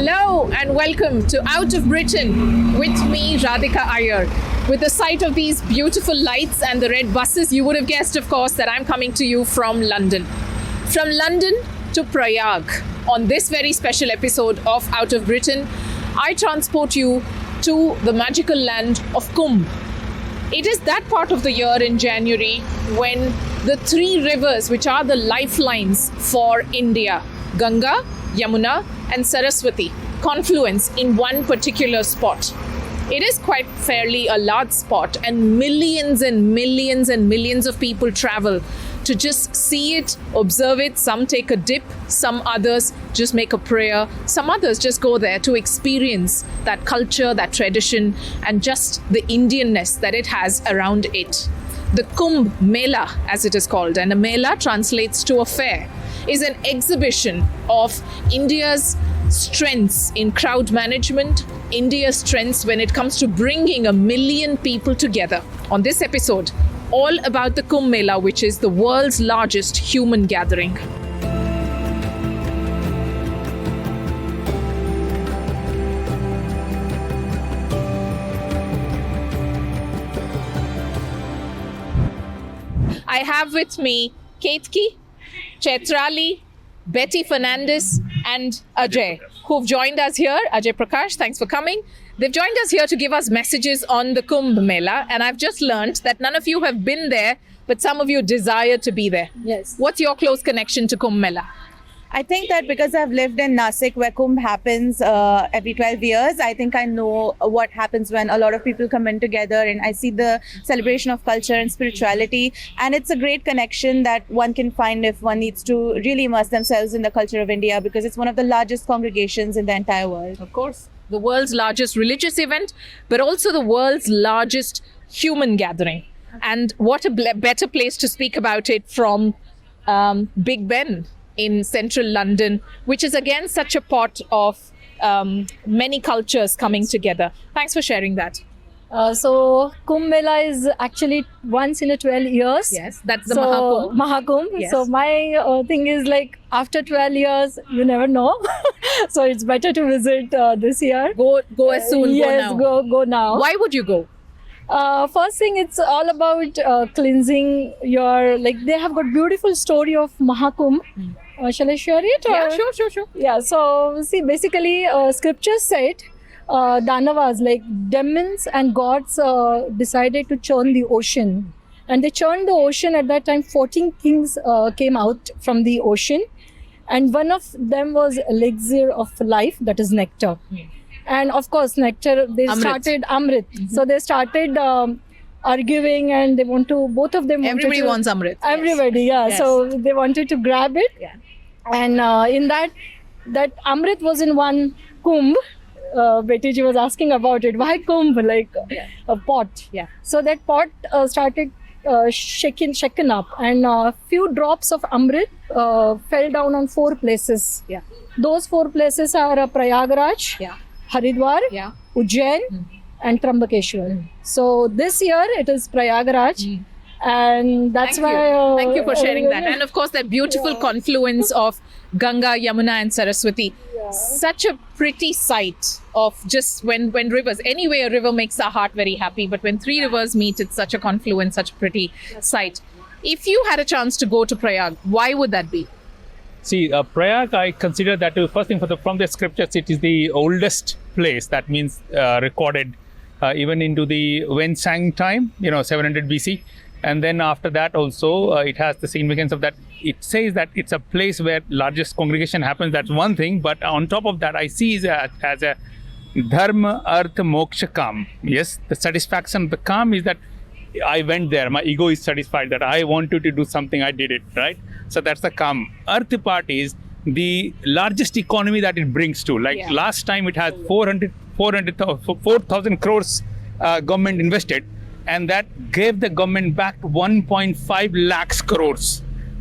Hello and welcome to Out of Britain with me, Radhika Iyer. With the sight of these beautiful lights and the red buses, you would have guessed, of course, that I'm coming to you from London. From London to Prayag. On this very special episode of Out of Britain, I transport you to the magical land of Kumbh. It is that part of the year in January when the three rivers, which are the lifelines for India, Ganga, Yamuna and Saraswati, confluence in one particular spot. It is quite fairly a large spot, and millions and millions and millions of people travel to just see it, observe it. Some take a dip, some others just make a prayer, some others just go there to experience that culture, that tradition, and just the Indianness that it has around it. The Kumbh Mela, as it is called, and a Mela translates to a fair, is an exhibition of India's strengths in crowd management, India's strengths when it comes to bringing 1 million people together. On this episode, all about the Kumbh Mela, which is the world's largest human gathering. I have with me Ketki, Chetrali, Betty Fernandez and Ajay, who've joined us here. Ajay Prakash, thanks for coming. They've joined us here to give us messages on the Kumbh Mela, and I've just learned that none of you have been there, but some of you desire to be there. Yes. What's your close connection to Kumbh Mela? I think that because I've lived in Nasik, where Kumbh happens every 12 years, I think I know what happens when a lot of people come in together, and I see the celebration of culture and spirituality. And it's a great connection that one can find if one needs to really immerse themselves in the culture of India, because it's one of the largest congregations in the entire world. Of course. The world's largest religious event, but also the world's largest human gathering. And what a better place to speak about it from Big Ben in central London, which is again such a pot of many cultures coming together. Thanks for sharing that. So Kumbh Mela is actually once in a 12 years. Yes, that's the Maha Kumbh. Maha Kumbh. Yes. So my thing is like after 12 years, you never know. So it's better to visit this year. Go as soon. Yes, go now. Why would you go? First thing, it's all about cleansing your, like they have got beautiful story of Maha Kumbh. Shall I share it? Yeah, sure. Yeah, so see, basically scriptures said Danavas, like demons and gods, decided to churn the ocean. And they churned the ocean. At that time, 14 kings came out from the ocean. And one of them was elixir of life, that is nectar. And of course, nectar, they started Amrit. So they started arguing, and they want to, both of them Everybody wants Amrit. Everybody, yeah. Yes. So they wanted to grab it. Yeah. And in that Amrit was in one Kumbh. Betty ji was asking about it. Why Kumbh? Like a pot. Yeah. So that pot started shaken up, and a few drops of Amrit fell down on 4 places. Yeah. Those 4 places are Prayagraj, Yeah. Haridwar, Yeah. Ujjain, and Trambakeshwar. So this year it is Prayagraj. And that's Thank you for sharing that. And of course, that beautiful confluence of Ganga, Yamuna and Saraswati. Such a pretty sight of just when rivers, anyway, a river makes our heart very happy. But when 3 rivers meet, it's such a confluence, such a pretty sight. If you had a chance to go to Prayag, why would that be? See, Prayag, I consider that first thing from the scriptures, it is the oldest place. That means recorded even into the Wensang time, 700 BC. And then after that also, it has the significance of that. It says that it's a place where largest congregation happens. That's one thing. But on top of that, I see it as a dharma, artha, moksha, kam. Yes, the satisfaction, the kam is that I went there. My ego is satisfied that I wanted to do something. I did it, right? So that's the kam. Artha part is the largest economy that it brings to. Like last time it has 4,000 crores government invested. And that gave the government back 1.5 lakhs crores.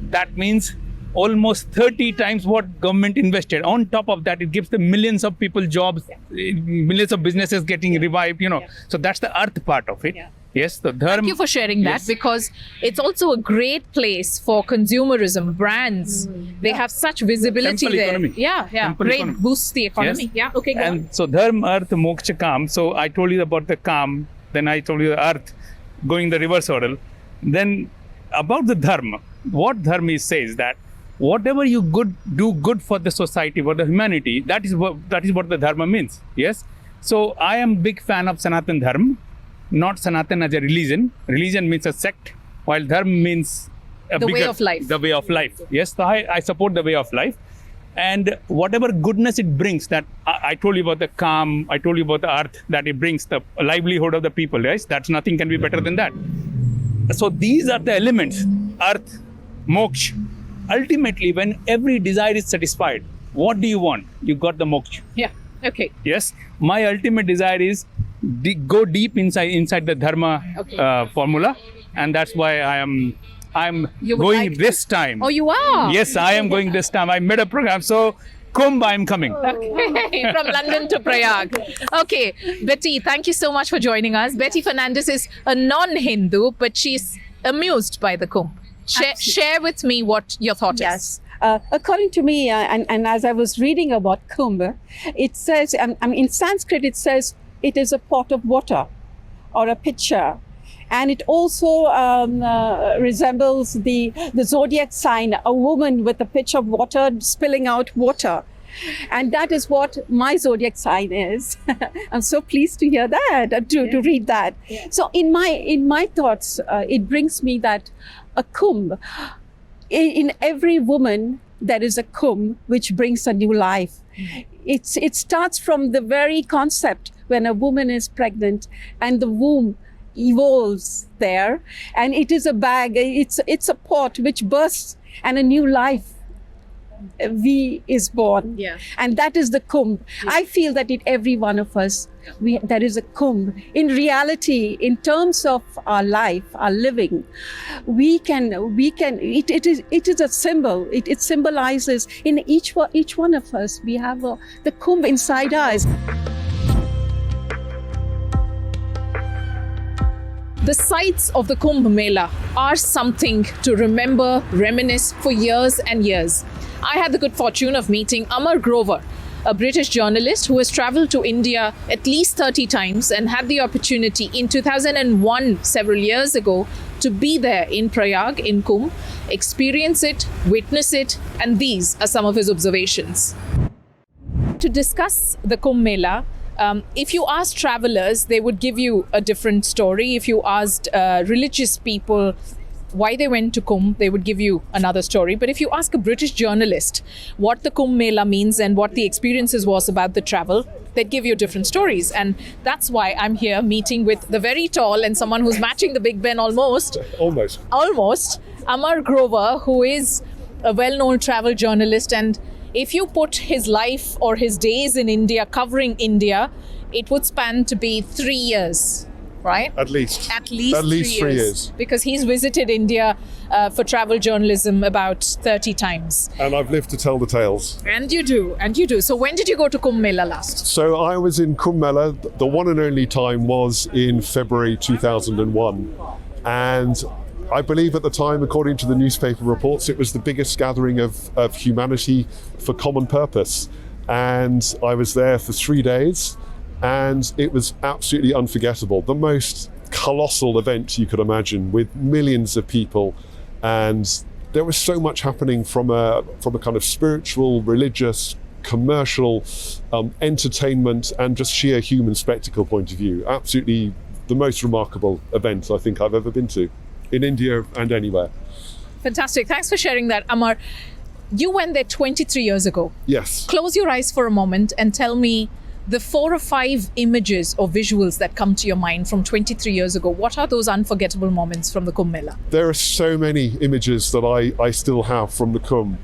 That means almost 30 times what government invested. On top of that, it gives the millions of people jobs, millions of businesses getting revived, So that's the earth part of it. Yes, the dharma. Thank you for sharing that, Yes. because it's also a great place for consumerism, brands. They have such visibility Temple there. economy. Yeah. Temple Great. economy. Boosts the economy. Yes. Yeah. Okay, go on. And so dharma, earth, moksha, kam. So I told you about the kam, then I told you the earth going the reverse order. Then about the dharma, what dharma says that whatever you do good for the society, for the humanity, that is what the dharma means. Yes. So I am big fan of Sanatan Dharma, not Sanatan as a religion. Religion means a sect, while dharma means The way of life. The way of life. Yes, so I support the way of life. And whatever goodness it brings, that I told you about the calm, I told you about the earth, that it brings the livelihood of the people, yes? That's nothing can be better than that. So these are the elements, earth, moksha. Ultimately, when every desire is satisfied, what do you want? You got the moksha. Yeah. Okay. Yes, my ultimate desire is go deep inside the dharma formula, and that's why I'm You would going like to- this time. Oh, you are? Yes, I am going this time. I made a program, so Kumbh, I'm coming. Okay, from London to Prayag. Okay, Betty, thank you so much for joining us. Betty Fernandez is a non-Hindu, but she's amused by the Kumbh. Share with me what your thought is. Yes. According to me, and as I was reading about Kumbh, it says, in Sanskrit, it says it is a pot of water or a pitcher. And it also resembles the zodiac sign, a woman with a pitcher of water spilling out water. And that is what my zodiac sign is. I'm so pleased to hear that, to read that. Yeah. So in my thoughts, it brings me that a kumbh, in every woman, there is a kumbh which brings a new life. It starts from the very concept when a woman is pregnant and the womb evolves there, and it is a bag, it's a pot which bursts and a new life is born. Yeah. And that is the kumbh. Yeah. I feel that in every one of us, there is a kumbh. In reality, in terms of our life, our living, it is a symbol. It symbolizes in each one of us, we have the kumbh inside us. The sights of the Kumbh Mela are something to remember, reminisce for years and years. I had the good fortune of meeting Amar Grover, a British journalist who has traveled to India at least 30 times and had the opportunity in 2001, several years ago, to be there in Prayag, in Kumbh, experience it, witness it, and these are some of his observations. To discuss the Kumbh Mela, if you asked travelers, they would give you a different story. If you asked religious people why they went to Kumbh, they would give you another story. But if you ask a British journalist what the Kumbh Mela means and what the experiences was about the travel, they'd give you different stories. And that's why I'm here meeting with the very tall and someone who's matching the Big Ben almost, Amar Grover, who is a well-known travel journalist. And if you put his life or his days in India, covering India, it would span to be 3 years, right? At least. At least 3 years. Because he's visited India for travel journalism about 30 times. And I've lived to tell the tales. And you do. So when did you go to Kumbh Mela last? So I was in Kumbh Mela. The one and only time was in February 2001. And I believe at the time, according to the newspaper reports, it was the biggest gathering of humanity for common purpose. And I was there for 3 days, and it was absolutely unforgettable. The most colossal event you could imagine, with millions of people. And there was so much happening from a kind of spiritual, religious, commercial, entertainment, and just sheer human spectacle point of view. Absolutely the most remarkable event I think I've ever been to, in India and anywhere. Fantastic. Thanks for sharing that, Amar. You went there 23 years ago. Yes. Close your eyes for a moment and tell me the 4 or 5 images or visuals that come to your mind from 23 years ago. What are those unforgettable moments from the Kumbh Mela? There are so many images that I still have from the Kumbh.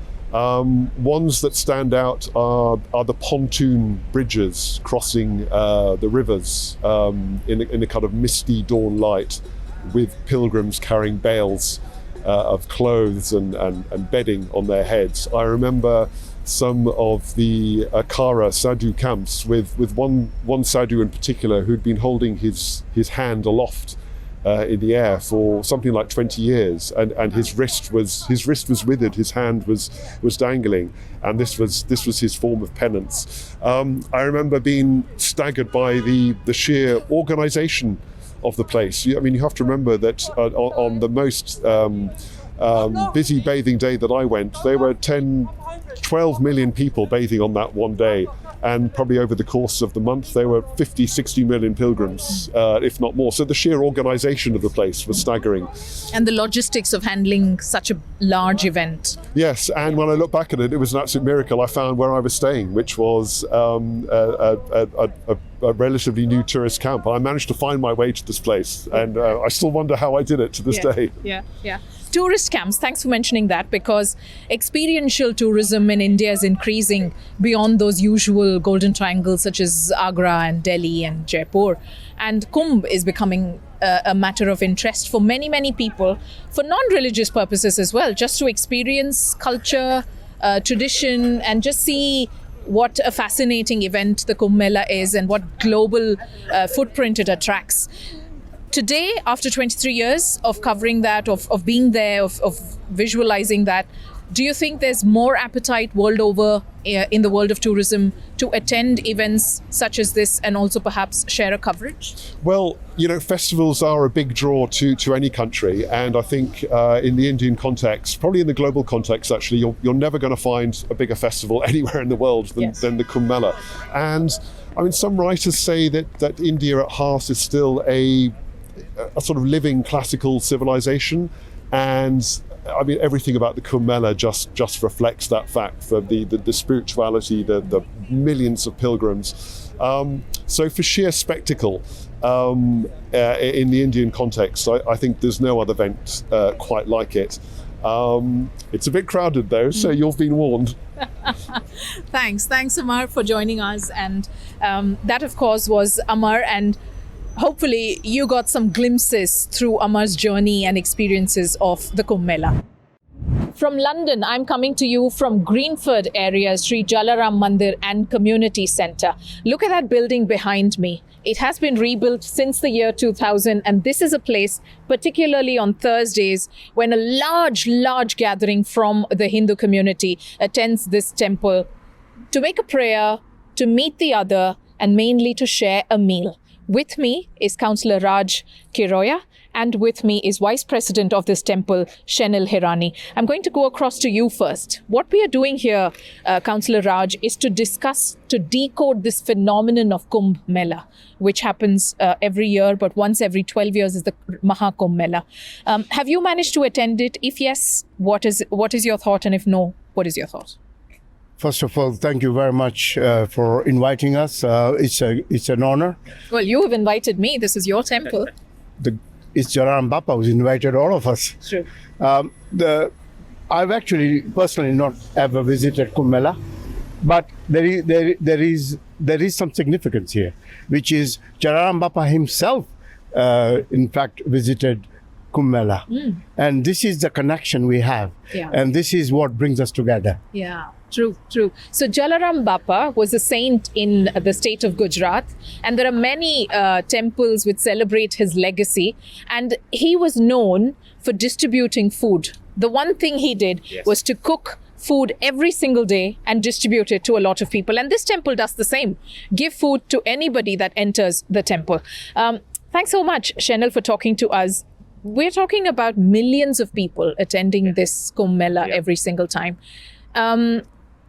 Ones that stand out are the pontoon bridges crossing the rivers in a kind of misty dawn light, with pilgrims carrying bales of clothes and bedding on their heads. I remember some of the Akara sadhu camps with one sadhu in particular who'd been holding his hand aloft in the air for something like 20 years, and his wrist was withered, his hand was dangling, and this was his form of penance. I remember being staggered by the sheer organisation of the place. I mean, you have to remember that on the most busy bathing day that I went, there were 12 million people bathing on that one day. And probably over the course of the month, there were 50, 60 million pilgrims, if not more. So the sheer organisation of the place was staggering. And the logistics of handling such a large event. Yes, and when I look back at it, it was an absolute miracle. I found where I was staying, which was a relatively new tourist camp. I managed to find my way to this place, and I still wonder how I did it to this day. Yeah. Tourist camps, thanks for mentioning that, because experiential tourism in India is increasing beyond those usual golden triangles such as Agra and Delhi and Jaipur. And Kumbh is becoming a matter of interest for many, many people, for non-religious purposes as well, just to experience culture, tradition, and just see what a fascinating event the Kumbh Mela is and what global footprint it attracts. Today, after 23 years of covering that, of being there, of visualizing that, do you think there's more appetite world over in the world of tourism to attend events such as this and also perhaps share a coverage? Well, festivals are a big draw to any country, and I think in the Indian context, probably in the global context actually, you're never going to find a bigger festival anywhere in the world than the Kumbh Mela. And I mean, some writers say that India at heart is still a sort of living classical civilization, and I mean everything about the Kumbh Mela just reflects that fact, for the spirituality, the millions of pilgrims. So for sheer spectacle, in the Indian context, I think there's no other event quite like it. It's a bit crowded though, so you've been warned. Thanks Amar for joining us, and that of course was Amar, and hopefully you got some glimpses through Amar's journey and experiences of the Kumbh Mela. From London, I'm coming to you from Greenford area, Sri Jalaram Mandir and Community Centre. Look at that building behind me. It has been rebuilt since the year 2000, and this is a place, particularly on Thursdays, when a large gathering from the Hindu community attends this temple to make a prayer, to meet the other, and mainly to share a meal. With me is Councillor Raj Kirya, and with me is Vice President of this temple, Shenil Hirani. I'm going to go across to you first. What we are doing here, Councillor Raj, is to discuss, to decode this phenomenon of Kumbh Mela, which happens every year, but once every 12 years is the Maha Kumbh Mela. Have you managed to attend it? If yes, what is your thought? And if no, what is your thought? First of all, thank you very much for inviting us. It's an honor. Well, you have invited me. This is your temple. It's Jalaram Bappa who's invited all of us. True. I've actually personally not ever visited Kumbh Mela, but there is some significance here, which is Jalaram Bappa himself, in fact, visited Kumbh Mela. And this is the connection we have. Yeah. And this is what brings us together. Yeah. True. So Jalaram Bappa was a saint in the state of Gujarat, and there are many temples which celebrate his legacy, and he was known for distributing food. The one thing he did was to cook food every single day and distribute it to a lot of people, and this temple does the same. Give food to anybody that enters the temple. Thanks so much, Shenil, for talking to us. We're talking about millions of people attending this Kumbh Mela every single time.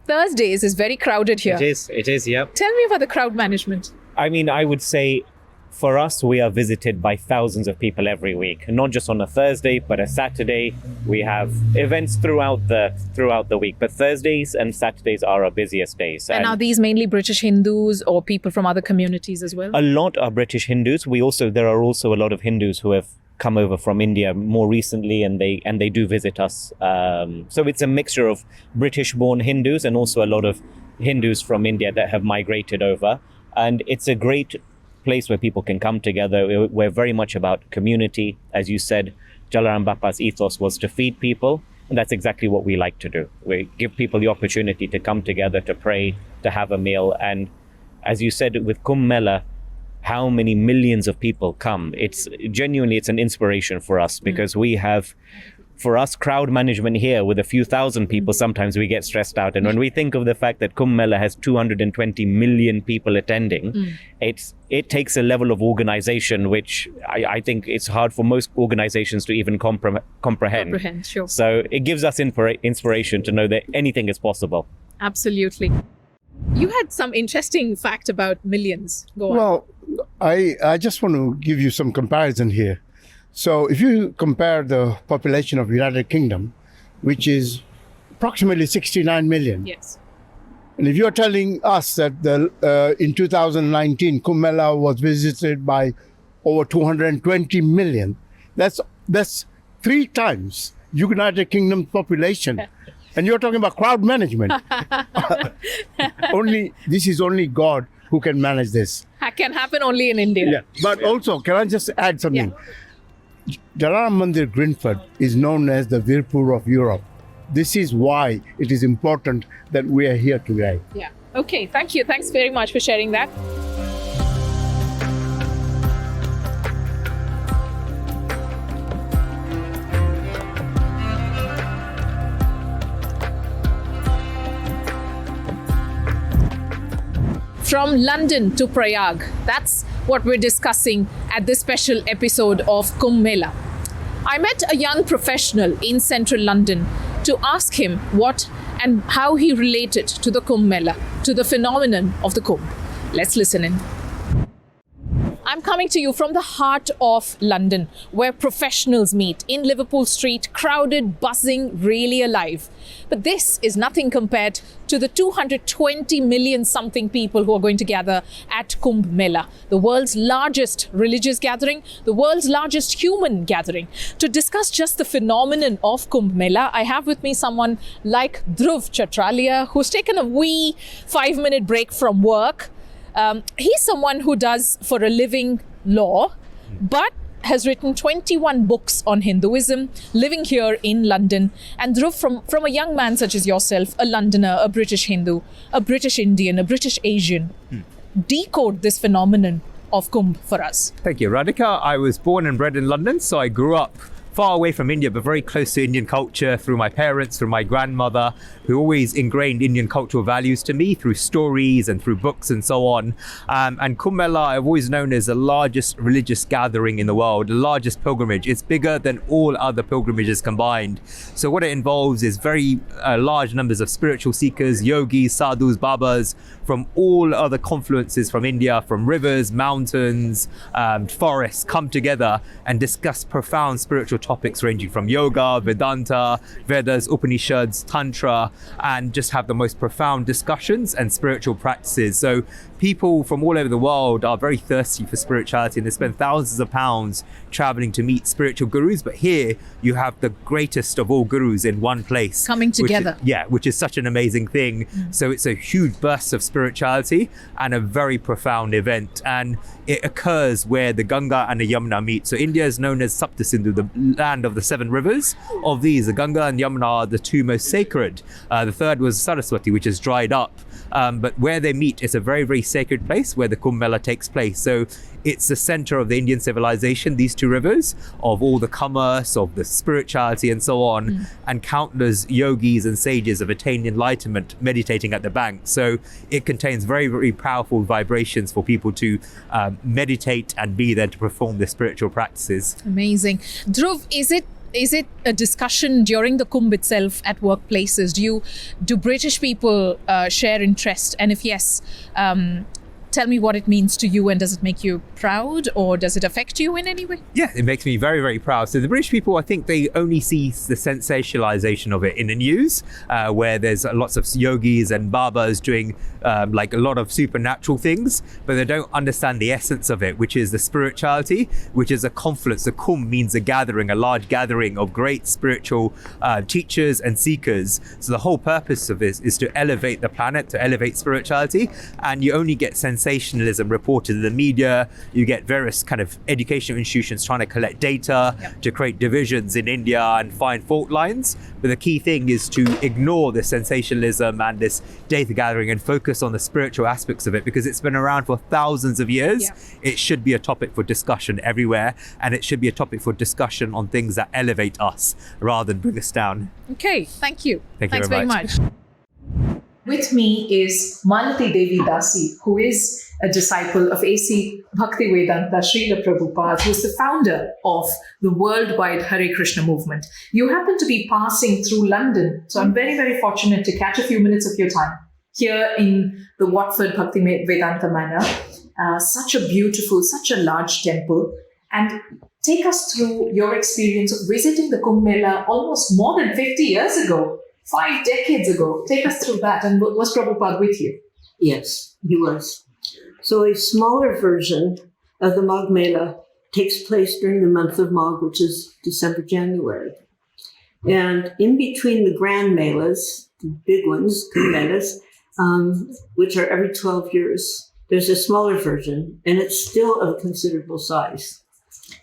Thursdays is very crowded here. It is, yeah. Tell me about the crowd management. I mean, I would say for us, we are visited by thousands of people every week, not just on a Thursday, but a Saturday. We have events throughout the week, but Thursdays and Saturdays are our busiest days. And are these mainly British Hindus or people from other communities as well? A lot are British Hindus. There are also a lot of Hindus who have come over from India more recently, and they do visit us. So it's a mixture of British-born Hindus and also a lot of Hindus from India that have migrated over. And it's a great place where people can come together. We're very much about community. As you said, Jalaram Bappa's ethos was to feed people, and that's exactly what we like to do. We give people the opportunity to come together, to pray, to have a meal. And as you said, with Kumbh Mela, how many millions of people come. It's genuinely, it's an inspiration for us, because we have, for us, crowd management here with a few thousand people, sometimes we get stressed out. And when we think of the fact that Kumbh Mela has 220 million people attending, it takes a level of organization which I think it's hard for most organizations to even comprehend. Sure. So it gives us inspiration to know that anything is possible. Absolutely. You had some interesting fact about millions. Go on. Well, I just want to give you some comparison here. So if you compare the population of United Kingdom, which is approximately 69 million, Yes. and if you're telling us that in 2019 Kumbh Mela was visited by over 220 million, that's 3 times United Kingdom's population. And you're talking about crowd management. This is only God who can manage this. That can happen only in India. Yeah. But also, can I just add something? Jalaram Mandir Grinford is known as the Virpur of Europe. This is why it is important that we are here today. Yeah. Okay. Thank you. Thanks very much for sharing that. From London to Prayag, that's what we're discussing at this special episode of Kumbh Mela. I met a young professional in central London to ask him what and how he related to the Kumbh Mela, to the phenomenon of the Kumbh. Let's listen in. I'm coming to you from the heart of London, where professionals meet, in Liverpool Street, crowded, buzzing, really alive. But this is nothing compared to the 220 million something people who are going to gather at Kumbh Mela, the world's largest religious gathering, the world's largest human gathering. To discuss just the phenomenon of Kumbh Mela, I have with me someone like Dhruv Chatralia, who's taken a wee 5-minute break from work. He's someone who does for a living law, but has written 21 books on Hinduism, living here in London. And Dhruv, from a young man such as yourself, a Londoner, a British Hindu, a British Indian, a British Asian, decode this phenomenon of Kumbh for us. Thank you, Radhika. I was born and bred in London, so I grew up far away from India, but very close to Indian culture through my parents, through my grandmother, who always ingrained Indian cultural values to me through stories and through books and so on. And Kumbh Mela, I've always known as the largest religious gathering in the world, the largest pilgrimage. It's bigger than all other pilgrimages combined. So what it involves is very large numbers of spiritual seekers, yogis, sadhus, babas, from all other confluences from India, from rivers, mountains, forests, come together and discuss profound spiritual topics ranging from yoga, Vedanta, Vedas, Upanishads, Tantra, and just have the most profound discussions and spiritual practices. So people from all over the world are very thirsty for spirituality, and they spend thousands of pounds traveling to meet spiritual gurus. But here you have the greatest of all gurus in one place. Coming together. Which is such an amazing thing. So it's a huge burst of spirituality and a very profound event. And it occurs where the Ganga and the Yamuna meet. So India is known as Sapta Sindhu, the land of the 7 rivers. Of these, the Ganga and Yamuna are the 2 most sacred. The third was Saraswati, which is dried up. But where they meet is a very, very sacred place where the Kumbh Mela takes place. So it's the center of the Indian civilization, these 2 rivers, of all the commerce, of the spirituality and so on. And countless yogis and sages have attained enlightenment meditating at the bank. So it contains very, very powerful vibrations for people to meditate and be there to perform their spiritual practices. Amazing. Dhruv, is it a discussion during the Kumbh itself at workplaces? Do British people share interest? And if yes, tell me what it means to you, and does it make you proud, or does it affect you in any way? Yeah, it makes me very, very proud. So the British people, I think they only see the sensationalization of it in the news, where there's lots of yogis and babas doing like a lot of supernatural things, but they don't understand the essence of it, which is the spirituality, which is a confluence. The Kumbh means a gathering, a large gathering of great spiritual teachers and seekers. So the whole purpose of this is to elevate the planet, to elevate spirituality, and you only get sensationalized sensationalism reported in the media. You get various kind of educational institutions trying to collect data to create divisions in India and find fault lines. But the key thing is to ignore this sensationalism and this data gathering and focus on the spiritual aspects of it, because it's been around for thousands of years. It should be a topic for discussion everywhere, and it should be a topic for discussion on things that elevate us rather than bring us down. Okay, thank you. Thanks very much. With me is Malati Devi Dasi, who is a disciple of A.C. Bhaktivedanta Srila Prabhupada, who is the founder of the worldwide Hare Krishna movement. You happen to be passing through London, so I'm very, very fortunate to catch a few minutes of your time here in the Watford Bhaktivedanta Manor. Such a beautiful, such a large temple. And take us through your experience of visiting the Kumbh Mela almost more than 50 years ago, 5 decades ago. Take us through that. And was Prabhupada with you? Yes, he was. So a smaller version of the Maha Mela takes place during the month of Magh, which is December, January. And in between the grand melas, the big ones, Kumbh Melas, which are every 12 years, there's a smaller version, and it's still of considerable size.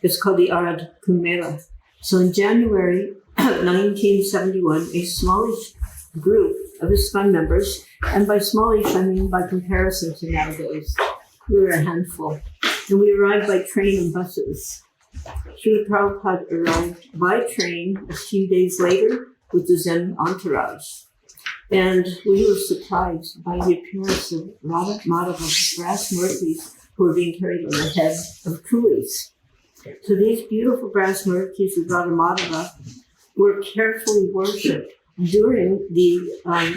It's called the Arad Kumbh Mela. So in January 1971, a smallish group of ISKCON members, and by smallish I mean by comparison to nowadays, we were a handful, and we arrived by train and buses. Srila Prabhupada arrived by train a few days later with the Zen entourage. And we were surprised by the appearance of Radha Madhava brass murtis who were being carried on the head of coolies. So these beautiful brass murtis of Radha Madhava were carefully worshipped during the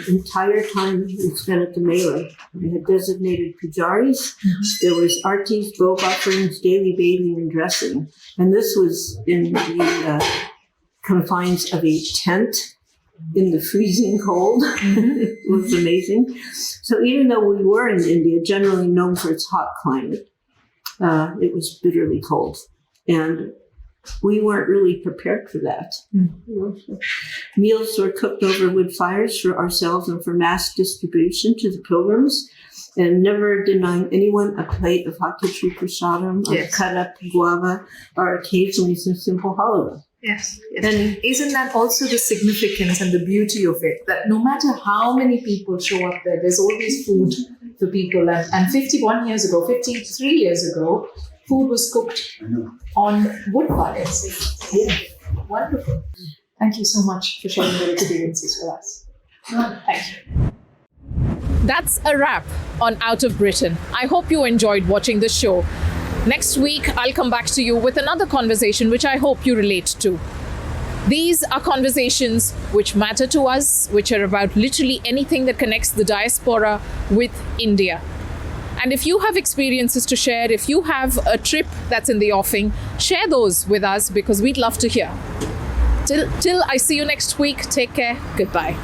entire time we spent at the Mela. We had designated pujaris. There was artis, bow offerings, daily bathing and dressing. And this was in the confines of a tent in the freezing cold. It was amazing. So even though we were in India, generally known for its hot climate, it was bitterly cold. And we weren't really prepared for that. Meals were cooked over wood fires for ourselves and for mass distribution to the pilgrims, and never denying anyone a plate of hot khichdi prasadam, or cut up guava, or occasionally some simple halwa. Yes. And isn't that also the significance and the beauty of it, that no matter how many people show up there, there's always food for people. And 53 years ago, food was cooked on wood fires. Yeah. Wonderful. Thank you so much for sharing your experiences with us. Thank you. That's a wrap on Out of Britain. I hope you enjoyed watching the show. Next week, I'll come back to you with another conversation which I hope you relate to. These are conversations which matter to us, which are about literally anything that connects the diaspora with India. And if you have experiences to share, if you have a trip that's in the offing, share those with us because we'd love to hear. Till I see you next week, take care. Goodbye.